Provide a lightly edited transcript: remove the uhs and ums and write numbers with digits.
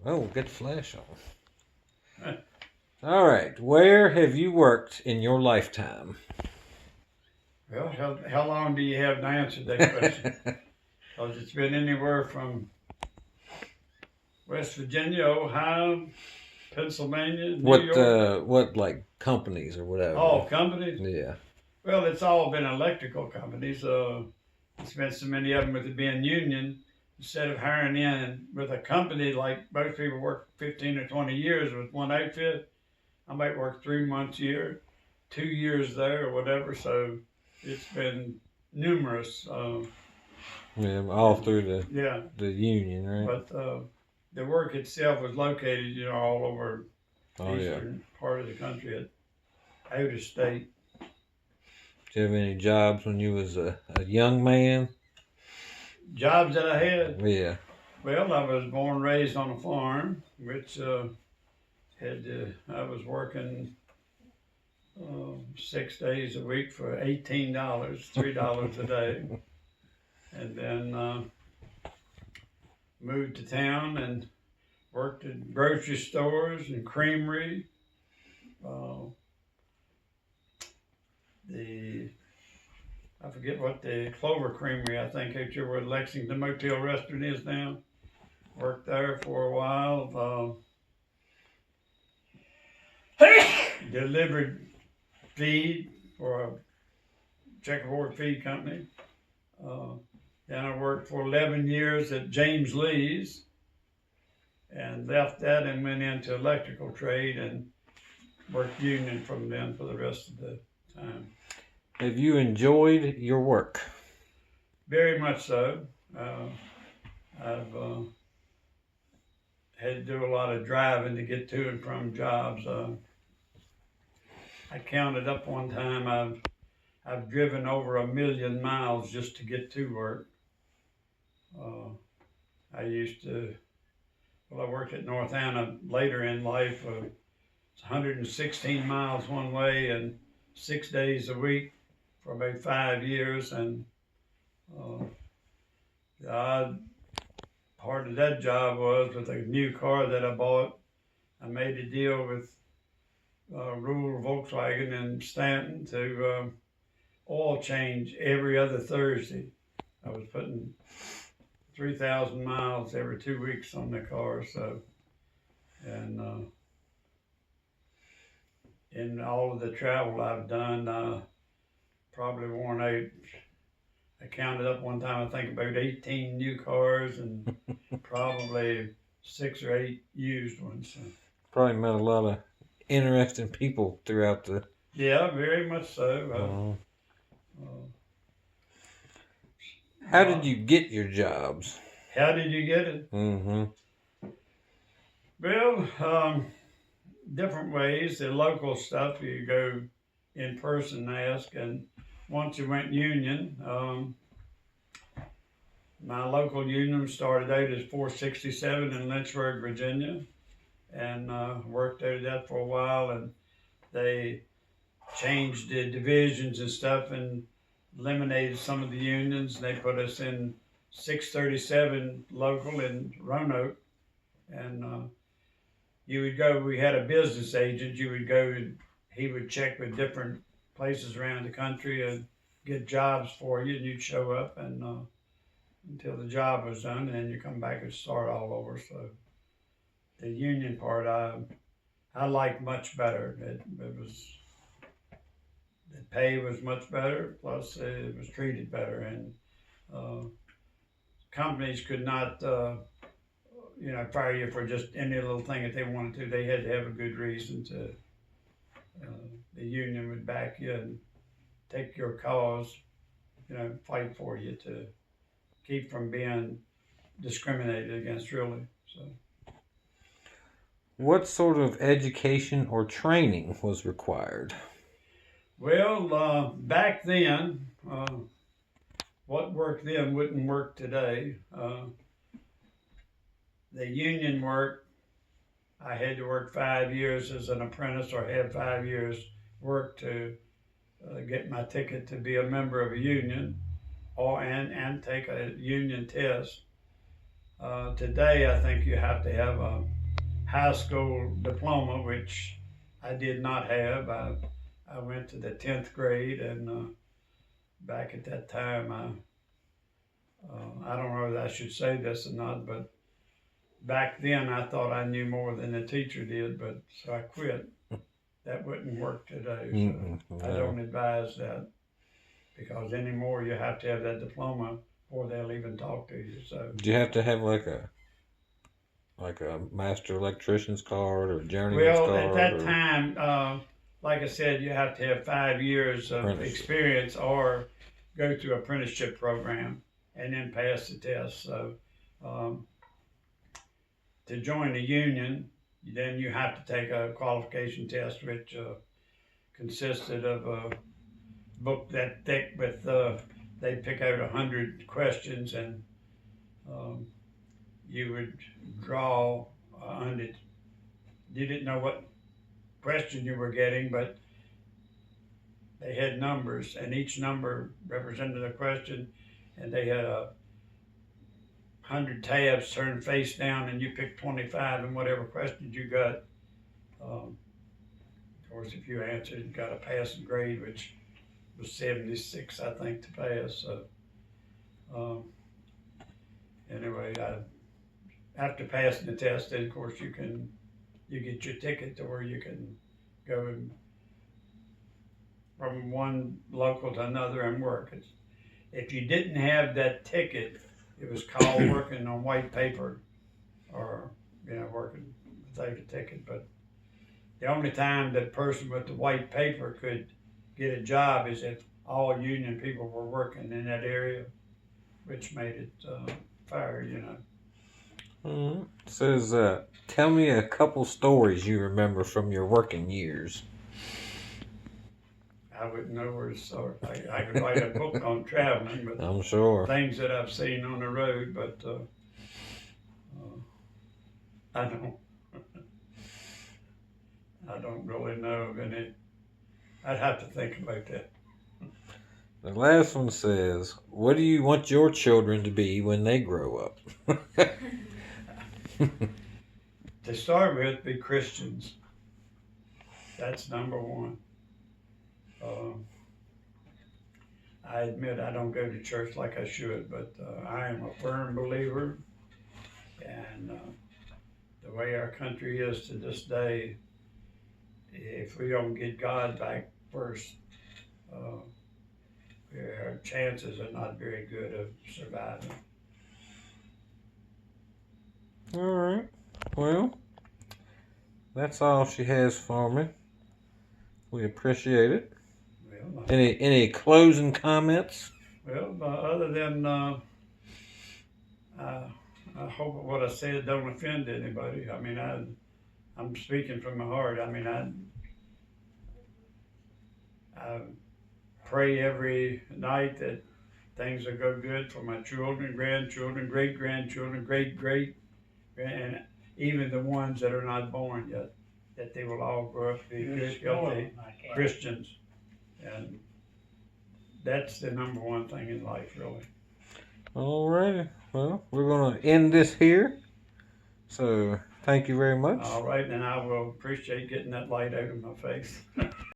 Oh, get the flash on. All right. Where have you worked in your lifetime? Well, how long do you have to answer that question? Because it's been anywhere from West Virginia, Ohio, Pennsylvania, New York. What like companies or whatever? All companies. Yeah. Well, it's all been electrical companies. It's been so many of them with it being union. Instead of hiring in with a company like most people work 15 or 20 years with one outfit, I might work 3 months here, 2 years there, or whatever. So it's been numerous. Yeah, all And through the yeah, the union, right? but the work itself was located, all over Oh yeah. eastern part of the country out of state. Did you have any jobs when you was a young man? Jobs that I had. Yeah. Well, I was born and raised on a farm, which I was working 6 days a week for $18, $3 a day, and then moved to town and worked at grocery stores and creamery. Uh, the I forget what the Clover Creamery, I think, out here where Lexington Motel Restaurant is now. Worked there for a while. Delivered feed for a checkerboard feed company. Uh, then I worked for 11 years at James Lee's and left that and went into electrical trade and worked union from then for the rest of the time. Have you enjoyed your work? Very much so. I've had to do a lot of driving to get to and from jobs. I counted up one time. I've driven over 1,000,000 miles just to get to work. Uh, I used to. Well, I worked at North Anna later in life. It's 116 miles one way and 6 days a week for about 5 years. And uh, the odd part of that job was with a new car that I bought. I made a deal with Rural Volkswagen in Stanton to oil change every other Thursday. I was putting 3,000 miles every 2 weeks on the car. So, and in all of the travel I've done, probably worn out. I counted up one time, I think about 18 new cars and probably 6 or 8 used ones. So. Probably met a lot of interesting people throughout the. Yeah, very much so. Uh, How did you get your jobs? How did you get it? Mm-hmm. Well, different ways. The local stuff, you go in person and ask. And once you went union, my local union started out as 467 in Lynchburg, Virginia, and worked out of that for a while. And they changed the divisions and stuff and eliminated some of the unions. They put us in 637 local in Roanoke, and you would go. We had a business agent. You would go, and he would check with different places around the country and get jobs for you, and you'd show up and until the job was done, and then you come back and start all over. So the union part, I liked much better. It was the pay was much better, plus it was treated better, and uh, companies could not, fire you for just any little thing that they wanted to. They had to have a good reason to. The union would back you and take your cause, fight for you to keep from being discriminated against, really. So. What sort of education or training was required? Well, back then, what worked then wouldn't work today. The union work, I had to work 5 years as an apprentice or had 5 years work to get my ticket to be a member of a union and take a union test. Today, I think you have to have a high school diploma, which I did not have. I went to the 10th grade, and back at that time, I don't know if I should say this or not, but back then I thought I knew more than the teacher did, but so I quit. That wouldn't work today. So I No. don't advise that because anymore you have to have that diploma before they'll even talk to you. So Do you have to have like a master electrician's card or a journeyman's well, card? at that or time, like I said, you have to have 5 years of Apprenticeship. experience or go through apprenticeship program and then pass the test. So to join the union, then you have to take a qualification test, which consisted of a book that thick with they pick out 100 questions, and you would draw 100. You didn't know what question you were getting, but they had numbers, and each number represented a question, and they had 100 tabs turned face down, and you picked 25, and whatever questions you got. Of course, if you answered, you got a passing grade, which was 76, I think, to pass. So anyway, after passing the test, then of course you get your ticket to where you can go from one local to another and work. If you didn't have that ticket, it was called working on white paper, or working without a ticket. But the only time that person with the white paper could get a job is if all union people were working in that area, which made it fair. It says, tell me a couple stories you remember from your working years. I wouldn't know where to start. I could write a book on traveling, but I'm sure. things that I've seen on the road, but I don't really know of any. I'd have to think about that. The last one says, what do you want your children to be when they grow up? To start with, be Christians. That's number one. I admit I don't go to church like I should, but I am a firm believer, and the way our country is to this day, if we don't get God back first, our chances are not very good of surviving. All right. Well, that's all she has for me. We appreciate it. Well, Any closing comments? well, other than I hope what I said don't offend anybody. I mean, I'm speaking from my heart. I mean, I pray every night that things will go good for my children, grandchildren, great-grandchildren, great, and even the ones that are not born yet, that they will all grow up to be good, healthy Christians. And that's the number one thing in life, really. All righty. Well, we're going to end this here. So, thank you very much. All right, and I will appreciate getting that light out of my face.